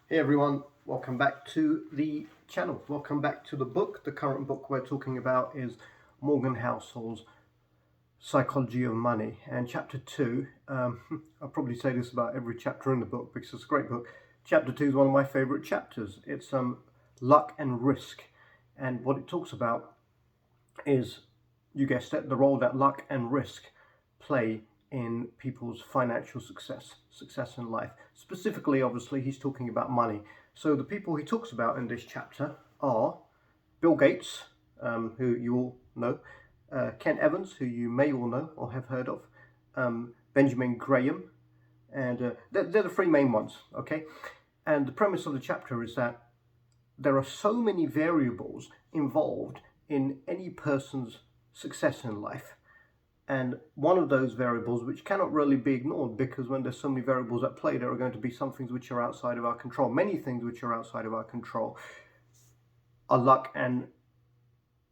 Hey everyone, welcome back to the channel. Welcome back to the book. The current book we're talking about is Morgan Housel's Psychology of Money, and chapter 2, I'll probably say this about every chapter in the book because it's a great book. Chapter 2 is one of my favorite chapters. It's luck and risk, and what it talks about is, you guessed it, the role that luck and risk play in people's financial success in life. Specifically, obviously, he's talking about money. So the people he talks about in this chapter are Bill Gates, who you all know, Ken Evans, who you may all know or have heard of, Benjamin Graham, and they're the three main ones, okay? And the premise of the chapter is that there are so many variables involved in any person's success in life. And one of those variables, which cannot really be ignored, because when there's so many variables at play, there are going to be some things which are outside of our control. Many things which are outside of our control are luck and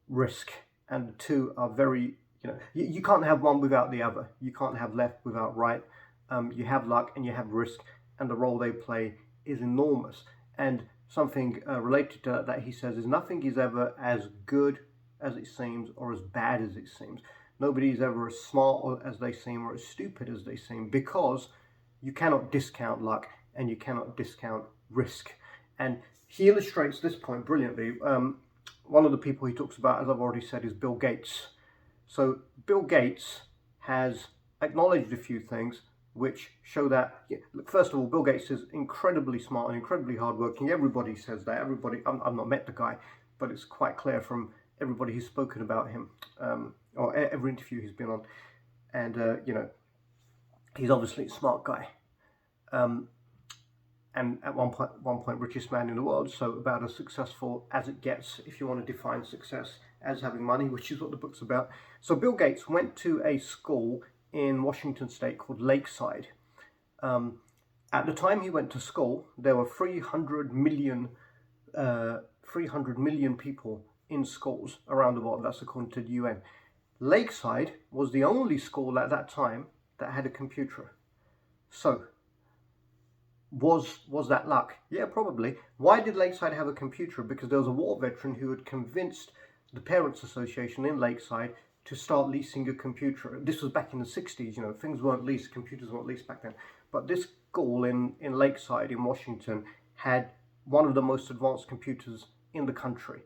risk. And the two are very, you can't have one without the other. You can't have left without right. You have luck and you have risk, and the role they play is enormous. And something related to that he says is nothing is ever as good as it seems or as bad as it seems. Nobody is ever as smart as they seem or as stupid as they seem, because you cannot discount luck and you cannot discount risk. And he illustrates this point brilliantly. One of the people he talks about, as I've already said, is Bill Gates. So Bill Gates has acknowledged a few things which show that, look, first of all, Bill Gates is incredibly smart and incredibly hardworking. Everybody says that. I've not met the guy, but it's quite clear from everybody who's spoken about him, or every interview he's been on. And, he's obviously a smart guy. And at one point, richest man in the world. So about as successful as it gets, if you want to define success as having money, which is what the book's about. So Bill Gates went to a school in Washington State called Lakeside. At the time he went to school, there were 300 million people in schools around the world. That's according to the UN. Lakeside was the only school at that time that had a computer. So, was that luck? Yeah, probably. Why did Lakeside have a computer? Because there was a war veteran who had convinced the Parents Association in Lakeside to start leasing a computer. This was back in the 60s, things weren't leased, computers weren't leased back then. But this school in Lakeside in Washington had one of the most advanced computers in the country.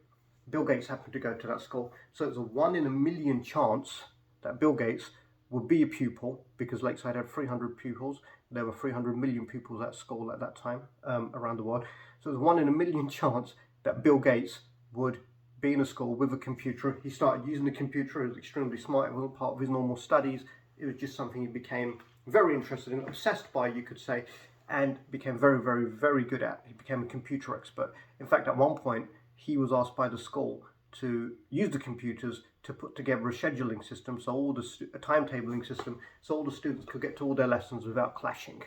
Bill Gates happened to go to that school. So it was a 1 in a million chance that Bill Gates would be a pupil, because Lakeside had 300 pupils. There were 300 million pupils at school at that time, around the world. So it was 1 in a million chance that Bill Gates would be in a school with a computer. He started using the computer. He was extremely smart. It wasn't part of his normal studies. It was just something he became very interested in, obsessed by, you could say, and became very, very, very good at. He became a computer expert. In fact, at one point, he was asked by the school to use the computers to put together a scheduling system, so a timetabling system, so all the students could get to all their lessons without clashing.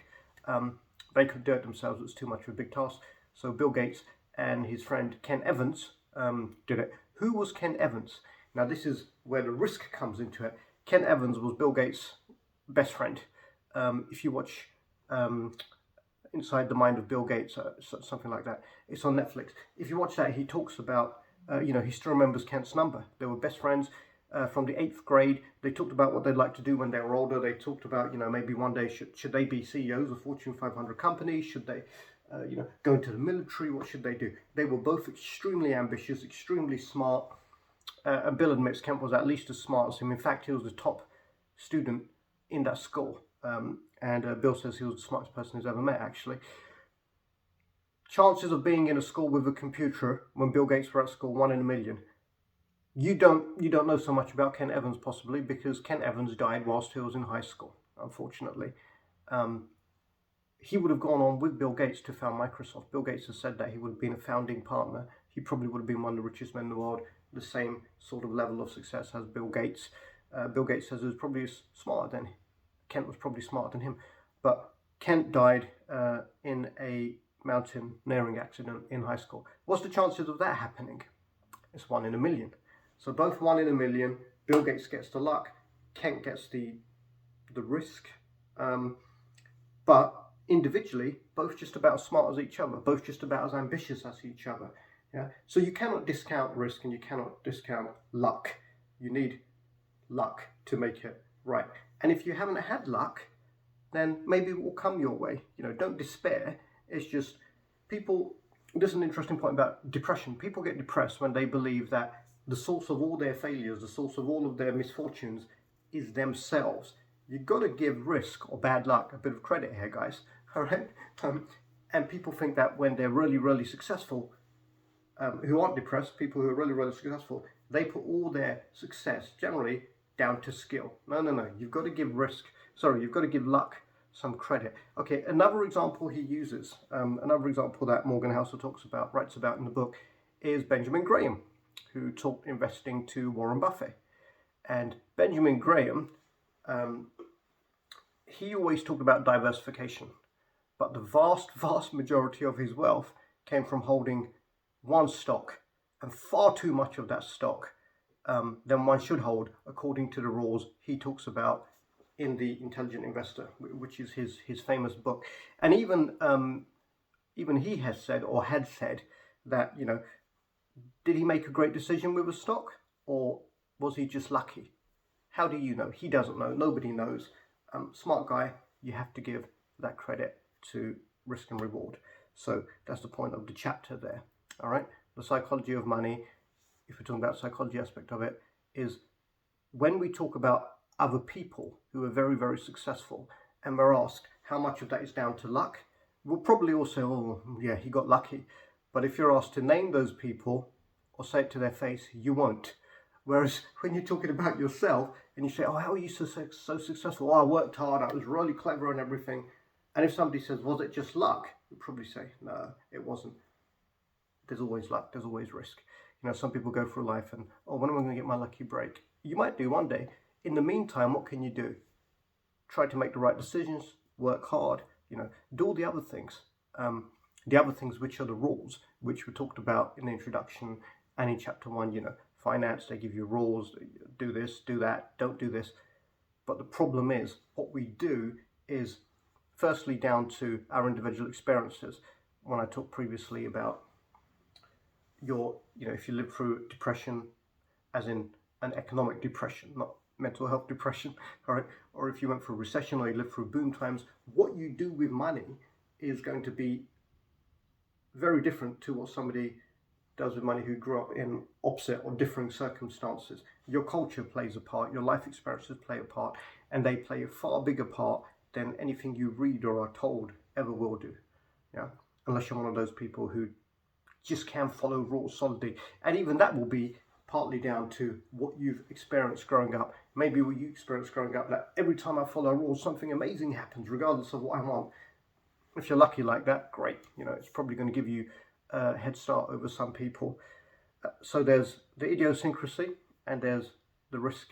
They could do it themselves. It was too much of a big task. So Bill Gates and his friend Ken Evans did it. Who was Ken Evans? Now this is where the risk comes into it. Ken Evans was Bill Gates' best friend. If you watch Inside the Mind of Bill Gates, something like that, it's on Netflix. If you watch that, he talks about, he still remembers Kent's number. They were best friends from the 8th grade. They talked about what they'd like to do when they were older. They talked about, maybe one day should they be CEOs of Fortune 500 companies? Should they, go into the military? What should they do? They were both extremely ambitious, extremely smart. And Bill admits Kent was at least as smart as him. In fact, he was the top student in that school. And Bill says he was the smartest person he's ever met, actually. Chances of being in a school with a computer when Bill Gates were at school, 1 in a million. You don't know so much about Ken Evans, possibly, because Ken Evans died whilst he was in high school, unfortunately. He would have gone on with Bill Gates to found Microsoft. Bill Gates has said that he would have been a founding partner. He probably would have been one of the richest men in the world, the same sort of level of success as Bill Gates. Bill Gates says he was probably smarter than Kent was probably smarter than him. But Kent died in a mountaineering accident in high school. What's the chances of that happening? It's 1 in a million. So both 1 in a million. Bill Gates gets the luck. Kent gets the risk. But individually, both just about as smart as each other, both just about as ambitious as each other. Yeah. So you cannot discount risk and you cannot discount luck. You need luck to make it right. And if you haven't had luck, then maybe it will come your way. Don't despair. It's just people. This is an interesting point about depression. People get depressed when they believe that the source of all their failures, the source of all of their misfortunes, is themselves. You've got to give risk or bad luck a bit of credit here, guys. All right. And people think that when they're really, really successful, who aren't depressed, people who are really, really successful, they put all their success generally down to skill. No. You've got to give you've got to give luck some credit. Okay, another example he uses, another example that Morgan Housel writes about in the book, is Benjamin Graham, who taught investing to Warren Buffett. And Benjamin Graham, he always talked about diversification, but the vast majority of his wealth came from holding one stock, and far too much of that stock than one should hold, according to the rules he talks about in The Intelligent Investor, which is his famous book. And even he has said, or had said, that did he make a great decision with a stock, or was he just lucky? How do you know? He doesn't know. Nobody knows. Smart guy, you have to give that credit to risk and reward. So that's the point of the chapter there. All right. The psychology of money, if we're talking about the psychology aspect of it, is when we talk about other people who are very, very successful and we're asked how much of that is down to luck, we'll probably all say, oh, yeah, he got lucky. But if you're asked to name those people or say it to their face, you won't. Whereas when you're talking about yourself and you say, oh, how are you so successful? Oh, I worked hard, I was really clever and everything. And if somebody says, was it just luck? You'll probably say, no, it wasn't. There's always luck, there's always risk. Some people go through life and, oh, when am I going to get my lucky break? You might do one day. In the meantime, what can you do? Try to make the right decisions, work hard, do all the other things. The other things which are the rules, which we talked about in the introduction and in chapter 1, finance, they give you rules, do this, do that, don't do this. But the problem is, what we do is firstly down to our individual experiences. When I talked previously about if you live through depression, as in an economic depression, not mental health depression, all right, or if you went through a recession or you lived through boom times, what you do with money is going to be very different to what somebody does with money who grew up in opposite or differing circumstances. Your culture plays a part, your life experiences play a part, and they play a far bigger part than anything you read or are told ever will do. Yeah, unless you're one of those people who just can follow rules solidly, and even that will be partly down to what you've experienced growing up. Maybe what you experienced growing up, that every time I follow rules, something amazing happens, regardless of what I want. If you're lucky like that, great. It's probably going to give you a head start over some people. So there's the idiosyncrasy, and there's the risk,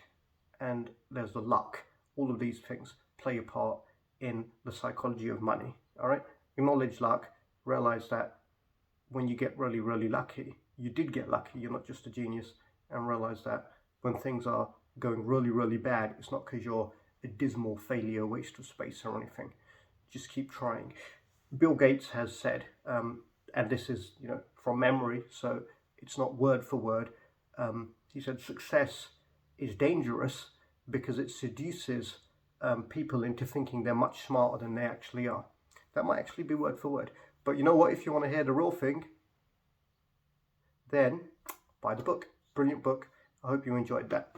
and there's the luck. All of these things play a part in the psychology of money. All right. Acknowledge luck. Realize that when you get really, really lucky, you did get lucky. You're not just a genius. And realize that when things are going really, really bad, it's not because you're a dismal failure, waste of space or anything. Just keep trying. Bill Gates has said, and this is from memory, so it's not word for word. He said success is dangerous because it seduces people into thinking they're much smarter than they actually are. That might actually be word for word. But you know what? If you want to hear the real thing, then buy the book. Brilliant book. I hope you enjoyed that.